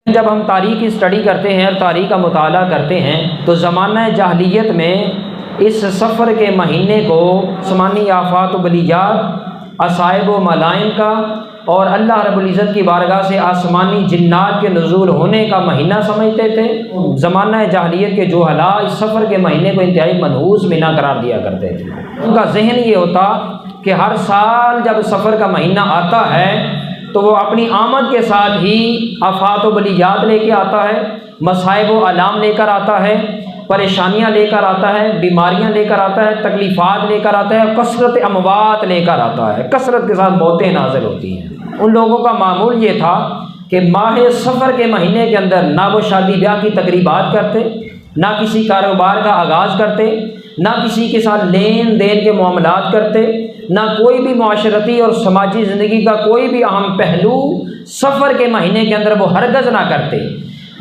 جب ہم تاریخ کی اسٹڈی کرتے ہیں اور تاریخ کا مطالعہ کرتے ہیں تو زمانہ جاہلیت میں اس سفر کے مہینے کو آسمانی آفات و بلیات، اصائب و ملائم کا اور اللہ رب العزت کی بارگاہ سے آسمانی جنات کے نزول ہونے کا مہینہ سمجھتے تھے۔ زمانہ جاہلیت کے جہلاء اس سفر کے مہینے کو انتہائی منحوس مہینہ قرار دیا کرتے تھے۔ ان کا ذہن یہ ہوتا کہ ہر سال جب سفر کا مہینہ آتا ہے تو وہ اپنی آمد کے ساتھ ہی آفات و بلیات لے کے آتا ہے، مصائب و آلام لے کر آتا ہے، پریشانیاں لے کر آتا ہے، بیماریاں لے کر آتا ہے، تکلیفات لے کر آتا ہے، کثرت اموات لے کر آتا ہے، کثرت کے ساتھ موتیں نازل ہوتی ہیں۔ ان لوگوں کا معمول یہ تھا کہ ماہ سفر کے مہینے کے اندر نہ وہ شادی بیاہ کی تقریبات کرتے، نہ کسی کاروبار کا آغاز کرتے، نہ کسی کے ساتھ لین دین کے معاملات کرتے، نہ کوئی بھی معاشرتی اور سماجی زندگی کا کوئی بھی اہم پہلو سفر کے مہینے کے اندر وہ ہرگز نہ کرتے۔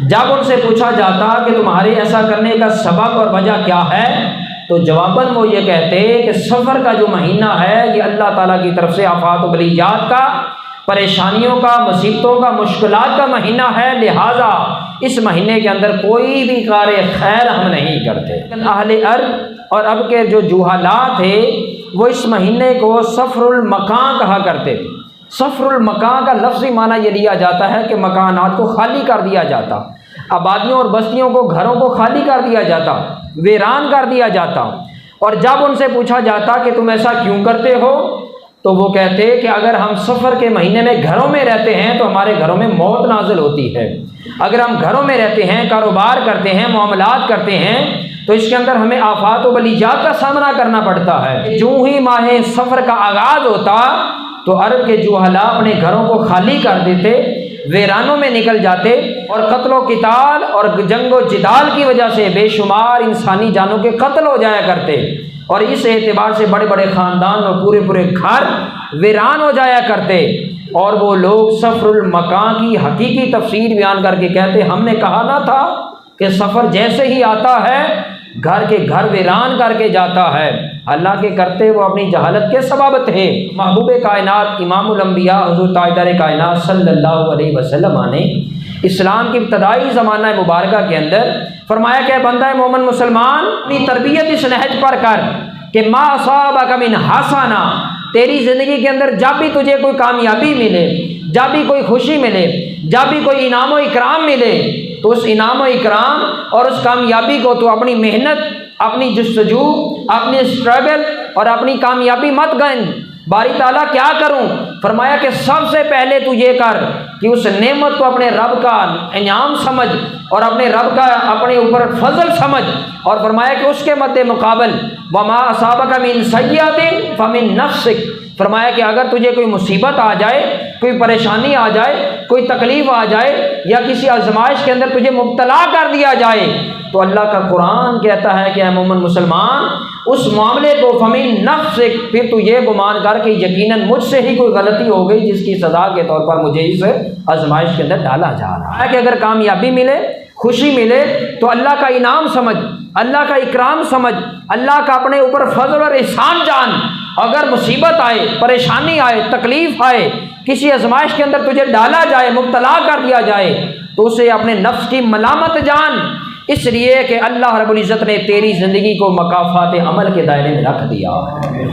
جب ان سے پوچھا جاتا کہ تمہارے ایسا کرنے کا سبب اور وجہ کیا ہے تو جواباً وہ یہ کہتے کہ سفر کا جو مہینہ ہے یہ اللہ تعالیٰ کی طرف سے آفات و بلیات کا، پریشانیوں کا، مصیبتوں کا، مشکلات کا مہینہ ہے، لہٰذا اس مہینے کے اندر کوئی بھی کار خیر ہم نہیں کرتے۔ اہل عرب اور اب کے جو جہلاء تھے وہ اس مہینے کو سفر المکان کہا کرتے تھے۔ سفر المکان کا لفظی معنی یہ لیا جاتا ہے کہ مکانات کو خالی کر دیا جاتا، آبادیوں اور بستیوں کو، گھروں کو خالی کر دیا جاتا، ویران کر دیا جاتا۔ اور جب ان سے پوچھا جاتا کہ تم ایسا کیوں کرتے ہو تو وہ کہتے کہ اگر ہم سفر کے مہینے میں گھروں میں رہتے ہیں تو ہمارے گھروں میں موت نازل ہوتی ہے، اگر ہم گھروں میں رہتے ہیں، کاروبار کرتے ہیں، معاملات کرتے ہیں تو اس کے اندر ہمیں آفات و بلیات کا سامنا کرنا پڑتا ہے۔ جو ہی ماہ سفر کا آغاز ہوتا تو عرب کے جہلاء اپنے گھروں کو خالی کر دیتے، ویرانوں میں نکل جاتے اور قتل و قتال اور جنگ و جدال کی وجہ سے بے شمار انسانی جانوں کے قتل ہو جایا کرتے، اور اس اعتبار سے بڑے بڑے خاندان اور پورے پورے گھر ویران ہو جایا کرتے۔ اور وہ لوگ سفر المکان کی حقیقی تفسیر بیان کر کے کہتے ہم نے کہا نہ تھا کہ سفر جیسے ہی آتا ہے گھر کے گھر ویران کر کے جاتا ہے۔ اللہ کے کرتے وہ اپنی جہالت کے سبب تھے۔ محبوب کائنات امام الانبیاء حضور تاجدار کائنات صلی اللہ علیہ وسلم نے اسلام کی ابتدائی زمانہ مبارکہ کے اندر فرمایا کہ بندہ مومن مسلمان اپنی تربیت اس نہج پر کر کہ ما اصابک من حسنہ، تیری زندگی کے اندر جب بھی تجھے کوئی کامیابی ملے، جب بھی کوئی خوشی ملے، جب بھی کوئی انعام و اکرام ملے تو اس انعام و اکرام اور اس کامیابی کو تو اپنی محنت، اپنی جستجو، اپنی اسٹرگل اور اپنی کامیابی مت گن۔ باری تعالیٰ کیا کروں؟ فرمایا کہ سب سے پہلے تو یہ کر کہ اس نعمت کو اپنے رب کا انعام سمجھ اور اپنے رب کا اپنے اوپر فضل سمجھ، اور فرمایا کہ اس کے مد مقابل وما اصابک من سیئۃ فمن نفسک، فرمایا کہ اگر تجھے کوئی مصیبت آ جائے، کوئی پریشانی آ جائے، کوئی تکلیف آ جائے یا کسی آزمائش کے اندر تجھے مبتلا کر دیا جائے تو اللہ کا قرآن کہتا ہے کہ اے مومن مسلمان اس معاملے کو فمن نفسک، پھر تو یہ گمان کر کہ یقیناً مجھ سے ہی کوئی غلطی ہو گئی جس کی سزا کے طور پر مجھے اس آزمائش کے اندر ڈالا جا رہا ہے۔ کہ اگر کامیابی ملے، خوشی ملے تو اللہ کا انعام سمجھ، اللہ کا اکرام سمجھ، اللہ کا اپنے اوپر فضل اور احسان جان۔ اگر مصیبت آئے، پریشانی آئے، تکلیف آئے، کسی آزمائش کے اندر تجھے ڈالا جائے، مبتلا کر دیا جائے تو اسے اپنے نفس کی ملامت جان، اس لیے کہ اللہ رب العزت نے تیری زندگی کو مکافات عمل کے دائرے میں رکھ دیا ہے۔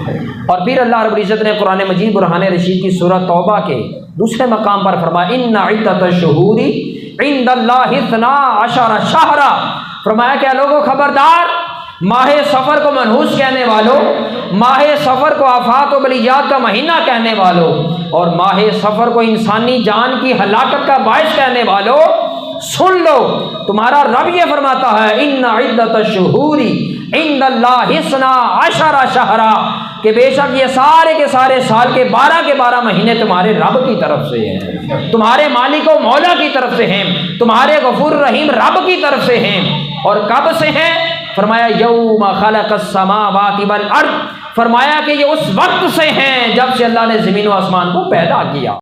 اور پھر اللہ رب العزت نے قرآن مجید برہان رشید کی سورہ توبہ کے دوسرے مقام پر فرمایا ان عدۃ الشہور عند اللہ 12 شہرا، فرمایا کہ لوگوں خبردار، ماہ سفر کو منحوس کہنے والوں، ماہ سفر کو آفات و بلیات کا مہینہ کہنے والوں، اور ماہ سفر کو انسانی جان کی ہلاکت کا باعث کہنے والوں، سن لو تمہارا رب یہ فرماتا ہے ان عدۃ الشہور عند اللہ 12 شہرا، کہ بے شک یہ سارے کے سارے سال کے 12 مہینے تمہارے رب کی طرف سے ہیں، تمہارے مالک و مولا کی طرف سے ہیں، تمہارے غفور رحیم رب کی طرف سے ہیں۔ اور کب سے ہیں؟ فرمایا یوم خلق السماوات والارض، فرمایا کہ یہ اس وقت سے ہیں جب سے اللہ نے زمین و آسمان کو پیدا کیا۔